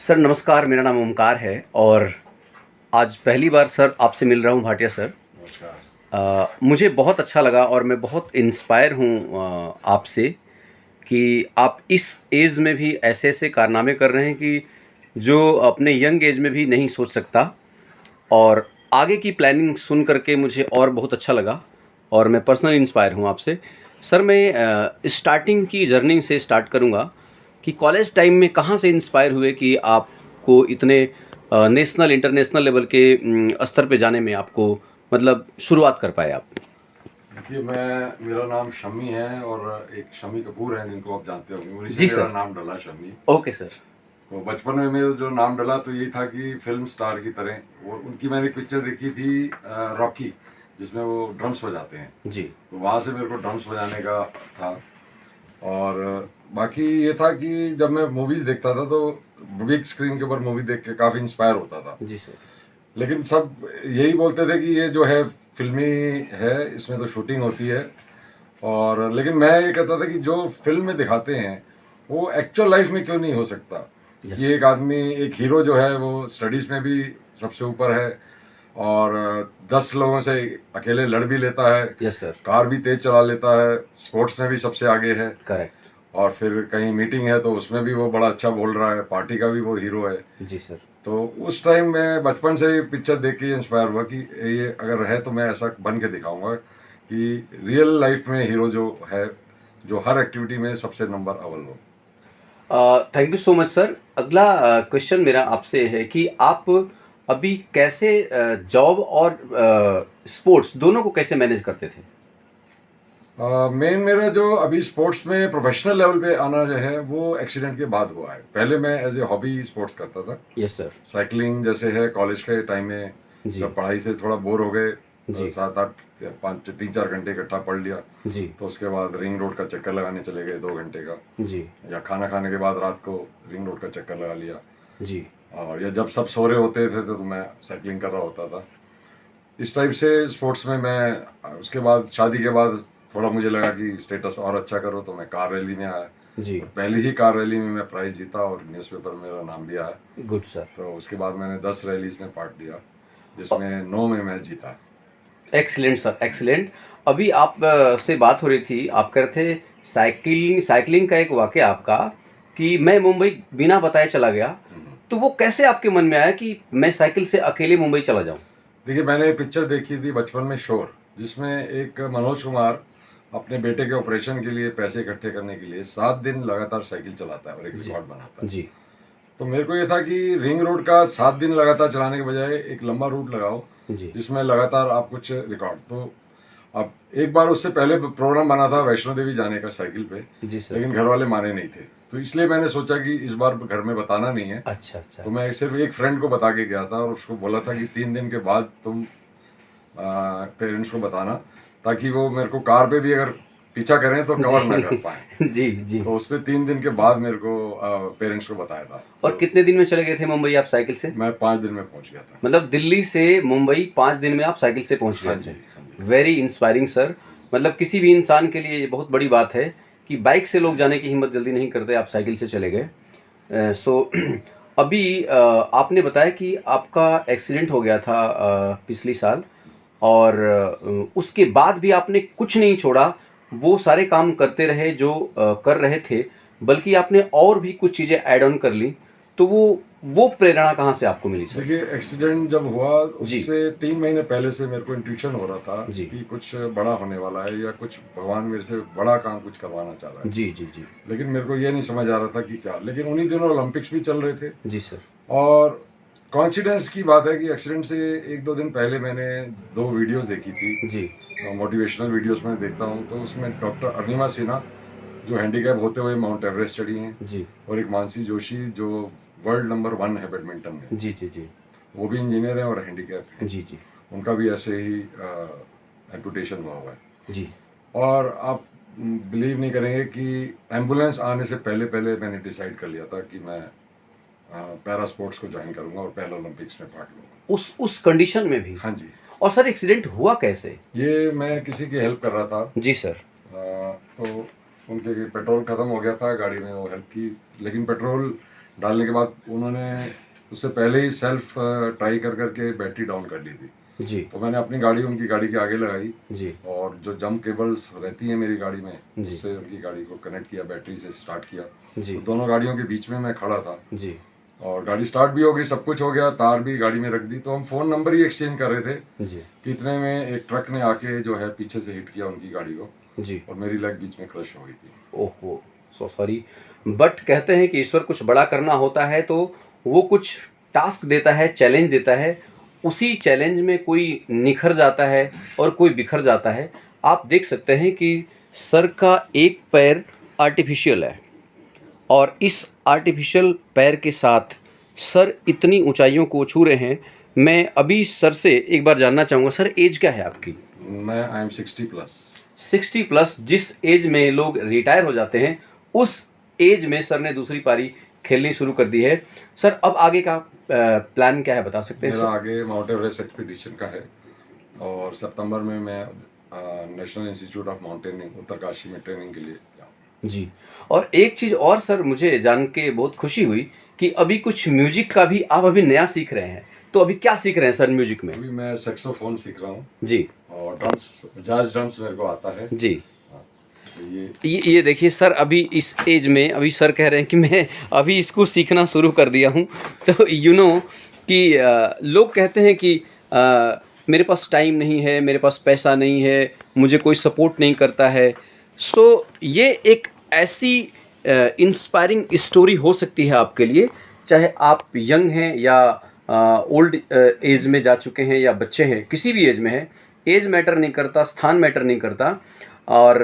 Sir नमस्कार, मेरा नाम ओमकार है और आज पहली बार सर आपसे मिल रहा हूँ भाटिया सर। नमस्कार। मुझे बहुत अच्छा लगा और मैं बहुत इंस्पायर हूँ आपसे कि आप इस एज में भी ऐसे-ऐसे कारनामे कर रहे हैं कि जो अपने यंग एज में भी नहीं सोच सकता। और आगे की प्लानिंग सुन कर के मुझे और बहुत अच्छा लगा और मैं पर्सनली इंस्पायर हूँ आपसे। सर मैं स्टार्टिंग की जर्नी से स्टार्ट करूँगा कि कॉलेज टाइम में कहाँ से इंस्पायर हुए कि आपको इतने नेशनल, इंटरनेशनल लेवल के स्तर पे जाने में आपको मतलब शुरुआत कर पाए आप? देखिए, मेरा नाम शम्मी है और एक शम्मी कपूर है जिनको आप जानते होंगे, उन्हीं से जी मेरा सर। नाम डला शम्मी। Okay sir. तो बचपन में मेरा जो नाम डला तो यही था कि फिल्म स्टार की तरह। और उनकी मैंने एक पिक्चर देखी थी रॉकी, जिसमें वो ड्रम्स बजाते हैं। जी। तो वहाँ से मेरे को ड्रम्स बजाने का था। और बाकी ये था कि जब मैं मूवीज़ देखता था तो बिग स्क्रीन के ऊपर मूवी देख के काफ़ी इंस्पायर होता था। जी सर। लेकिन सब यही बोलते थे कि ये जो है फिल्मी है, इसमें तो शूटिंग होती है। और लेकिन मैं ये कहता था कि जो फिल्म में दिखाते हैं वो एक्चुअल लाइफ में क्यों नहीं हो सकता। यस कि सर। एक आदमी, एक हीरो जो है वो स्टडीज़ में भी सबसे ऊपर है और 10 लोगों से अकेले लड़ भी लेता है, यस सर। कार भी तेज चला लेता है, स्पोर्ट्स में भी सबसे आगे है। करेक्ट। और फिर कहीं मीटिंग है तो उसमें भी वो बड़ा अच्छा बोल रहा है, पार्टी का भी वो हीरो है। जी सर। तो उस टाइम मैं बचपन से ही पिक्चर देख के इंस्पायर हुआ कि ये अगर है तो मैं ऐसा बन के दिखाऊंगा कि रियल लाइफ में हीरो जो है, जो हर एक्टिविटी में सबसे नंबर अव्वल हो। Thank you so much sir. अगला क्वेश्चन मेरा आपसे है कि आप अभी कैसे जॉब और स्पोर्ट्स दोनों को कैसे मैनेज करते थे? मेन मेरा जो अभी स्पोर्ट्स में प्रोफेशनल लेवल पे आना जो है वो एक्सीडेंट के बाद हुआ है। पहले मैं एज ए हॉबी स्पोर्ट्स करता था। Yes sir. साइकिलिंग जैसे है, कॉलेज के टाइम में जी। जब पढ़ाई से थोड़ा बोर हो गए, जी। 3-4 घंटे इकट्ठा पढ़ लिया, जी। तो उसके बाद रिंग रोड का चक्कर लगाने चले गए 2 घंटे का। जी। या खाना खाने के बाद रात को रिंग रोड का चक्कर लगा लिया। जी। और या जब सब सो रहे होते थे तो मैं साइकिलिंग कर रहा होता था। इस टाइप से स्पोर्ट्स में मैं, उसके बाद शादी के बाद थोड़ा मुझे लगा कि स्टेटस और अच्छा करो तो मैं कार रैली में आया। जी। और पहली ही कार रैली में मैं प्राइज़ जीता और न्यूज़पेपर में मेरा नाम भी आया। Good sir. तो उसके बाद मैंने 10 रैलीज में पार्ट लिया, जिसमें 9 में मैं जीता। Excellent sir, excellent. अभी आप से बात हो रही थी, आप कह रहे थे साइकिलिंग साइकिलिंग का एक वाक़या आपका कि मैं मुंबई बिना बताए चला गया। तो वो कैसे आपके मन में आया कि मैं साइकिल से अकेले मुंबई चला जाऊँ? देखिए, मैंने पिक्चर देखी थी बचपन में, शोर, जिसमें एक मनोज कुमार अपने बेटे के ऑपरेशन के लिए पैसे इकट्ठे करने के लिए 7 दिन लगातार साइकिल चलाता है और एक जी। रिकॉर्ड बनाता है। जी। तो मेरे को ये था कि रिंग रोड का 7 दिन लगातार चलाने के बजाय एक लंबा रूट लगाओ जी। जिसमें लगातार आप कुछ रिकॉर्ड। तो अब एक बार उससे पहले प्रोग्राम बना था वैष्णो देवी जाने का साइकिल पे, जी सर। लेकिन घर वाले माने नहीं थे। तो इसलिए मैंने सोचा कि इस बार घर में बताना नहीं है। अच्छा, अच्छा। तो मैं सिर्फ एक फ्रेंड को बता के गया था और उसको बोला था कि 3 दिन के बाद तुम पेरेंट्स को बताना, ताकि वो मेरे को कार पे भी अगर पीछा करें तो कवर ना कर पाए। जी, जी। तो उसने 3 दिन के बाद मेरे को पेरेंट्स को बताया था। और तो कितने दिन में चले गए थे मुंबई आप साइकिल से? मैं 5 दिन में पहुंच गया था। मतलब दिल्ली से मुंबई 5 दिन में आप साइकिल से पहुँच हाँ गए जी, थे। हाँ जी। Very inspiring sir. मतलब किसी भी इंसान के लिए ये बहुत बड़ी बात है कि बाइक से लोग जाने की हिम्मत जल्दी नहीं करते, आप साइकिल से चले गए। सो अभी आपने बताया कि आपका एक्सीडेंट हो गया था पिछली साल और उसके बाद भी आपने कुछ नहीं छोड़ा, वो सारे काम करते रहे जो कर रहे थे, बल्कि आपने और भी कुछ चीज़ें ऐड ऑन कर ली। तो वो प्रेरणा कहाँ से आपको मिली सर? देखिए, एक्सीडेंट जब हुआ जी। उससे 3 महीने पहले से मेरे को इंट्यूशन हो रहा था जी। कि कुछ बड़ा होने वाला है या कुछ भगवान मेरे से बड़ा काम कुछ करवाना चाह रहा है। जी, जी, जी। लेकिन मेरे को ये नहीं समझ आ रहा था कि क्या। लेकिन उन्हीं दिनों ओलंपिक्स भी चल रहे थे। जी सर। और कॉन्सिडेंस की बात है कि एक्सीडेंट से 1-2 दिन पहले मैंने 2 वीडियोस देखी थी। जी। मोटिवेशनल वीडियोस में देखता हूँ तो उसमें डॉक्टर अरुणिमा सिन्हा जो हैंडीकैप होते हुए माउंट एवरेस्ट चढ़ी हैं, जी। और एक मानसी जोशी जो वर्ल्ड नंबर 1 है बैडमिंटन में, जी, जी, जी। वो भी इंजीनियर हैं और हैंडीकैप हैं। जी, जी। उनका भी ऐसे ही एम्पुटेशन हुआ है। जी। और आप बिलीव नहीं करेंगे कि एम्बुलेंस आने से पहले पहले मैंने डिसाइड कर लिया था कि मैं पैरा स्पोर्ट्स को ज्वाइन करूंगा और पहले ओलंपिक्स में पार्ट लूंगा। उस कंडीशन में भी? हाँ जी। और सर एक्सीडेंट हुआ कैसे? ये मैं किसी की हेल्प कर रहा था। जी सर। तो उनके पेट्रोल ख़त्म हो गया था गाड़ी में, वो हेल्प की, लेकिन पेट्रोल डालने के बाद उन्होंने उससे पहले ही सेल्फ ट्राई कर करके बैटरी डाउन कर ली थी। जी तो मैंने अपनी गाड़ी उनकी गाड़ी के आगे लगाई जी और जो जंप केबल्स रहती हैं मेरी गाड़ी में, जी। उससे उनकी गाड़ी को कनेक्ट किया, बैटरी से स्टार्ट किया। जी तो दोनों गाड़ियों के बीच में मैं खड़ा था जी और गाड़ी स्टार्ट भी हो गई, सब कुछ हो गया, तार भी गाड़ी में रख दी। तो हम फ़ोन नंबर ही एक्सचेंज कर रहे थे जी कि इतने में एक ट्रक ने आके जो है पीछे से हिट किया उनकी गाड़ी को जी। और मेरी लेग बीच में क्रश हो गई थी। ओहो, सो सॉरी। बट कहते हैं कि ईश्वर कुछ बड़ा करना होता है तो वो कुछ टास्क देता है, चैलेंज देता है, उसी चैलेंज में कोई निखर जाता है और कोई बिखर जाता है। आप देख सकते हैं कि सर का एक पैर आर्टिफिशियल है और इस आर्टिफिशियल पैर के साथ सर इतनी ऊंचाइयों को छू रहे हैं। मैं अभी सर से एक बार जानना चाहूँगा, सर एज क्या है आपकी? मैं आई एम 60 प्लस। 60 प्लस, जिस एज में लोग रिटायर हो जाते हैं उस एज में सर ने दूसरी पारी खेलनी शुरू कर दी है। सर अब आगे का प्लान क्या है, बता सकते हैं मेरा सर? आगे माउंट एवरेस्ट एक्सपीडिशन का है और सितंबर में मैं national institute of mountaineering Uttarkashi में ट्रेनिंग के लिए जाऊँ। जी। और एक चीज़ और सर, मुझे जान के बहुत खुशी हुई कि अभी कुछ म्यूजिक का भी आप अभी नया सीख रहे हैं। तो अभी क्या सीख रहे हैं सर म्यूजिक में? अभी मैं सैक्सोफोन सीख रहा हूँ जी और ड्रम्स, जैज ड्रम्स मेरे को आता है। जी। हाँ, तो ये देखिए सर, अभी इस एज में अभी सर कह रहे हैं कि मैं अभी इसको सीखना शुरू कर दिया हूँ। तो कि लोग कहते हैं कि मेरे पास टाइम नहीं है, मेरे पास पैसा नहीं है, मुझे कोई सपोर्ट नहीं करता है। सो ये एक ऐसी इंस्पायरिंग स्टोरी हो सकती है आपके लिए, चाहे आप यंग हैं या ओल्ड एज में जा चुके हैं या बच्चे हैं, किसी भी एज में हैं। एज मैटर नहीं करता, स्थान मैटर नहीं करता। और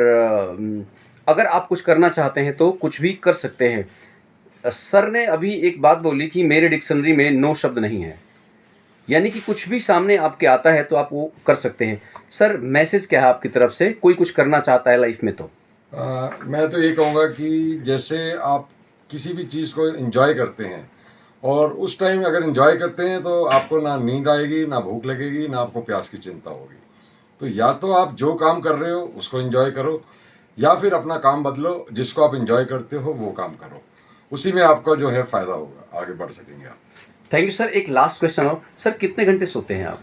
अगर आप कुछ करना चाहते हैं तो कुछ भी कर सकते हैं। सर ने अभी एक बात बोली कि मेरे डिक्शनरी में नो शब्द नहीं है, यानी कि कुछ भी सामने आपके आता है तो आप वो कर सकते हैं। सर मैसेज क्या है आपकी तरफ से, कोई कुछ करना चाहता है लाइफ में तो? मैं तो ये कहूँगा कि जैसे आप किसी भी चीज़ को एंजॉय करते हैं और उस टाइम अगर एंजॉय करते हैं तो आपको ना नींद आएगी, ना भूख लगेगी, ना आपको प्यास की चिंता होगी। तो या तो आप जो काम कर रहे हो उसको एंजॉय करो या फिर अपना काम बदलो, जिसको आप एंजॉय करते हो वो काम करो, उसी में आपका जो है फ़ायदा होगा, आगे बढ़ सकेंगे आप। Thank you sir. एक लास्ट क्वेश्चन और, सर कितने घंटे सोते हैं आप?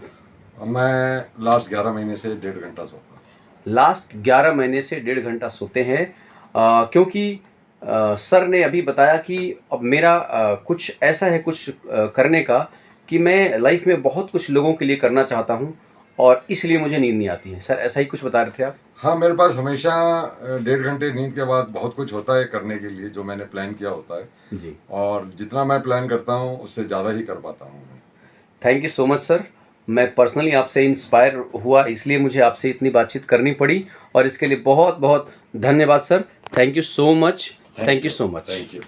मैं लास्ट 11 महीने से 1.5 घंटा सोता हूँ। लास्ट 11 महीने से 1.5 घंटा सोते हैं। क्योंकि सर ने अभी बताया कि अब मेरा कुछ ऐसा है कुछ करने का कि मैं लाइफ में बहुत कुछ लोगों के लिए करना चाहता हूँ और इसलिए मुझे नींद नहीं आती है। सर ऐसा ही कुछ बता रहे थे आप? हाँ, मेरे पास हमेशा 1.5 घंटे नींद के बाद बहुत कुछ होता है करने के लिए, जो मैंने प्लान किया होता है जी। और जितना मैं प्लान करता हूँ उससे ज़्यादा ही कर पाता हूँ। Thank you so much sir. मैं पर्सनली आपसे इंस्पायर हुआ, इसलिए मुझे आपसे इतनी बातचीत करनी पड़ी और इसके लिए बहुत बहुत धन्यवाद sir. Thank you so much. Thank you so much. Thank you.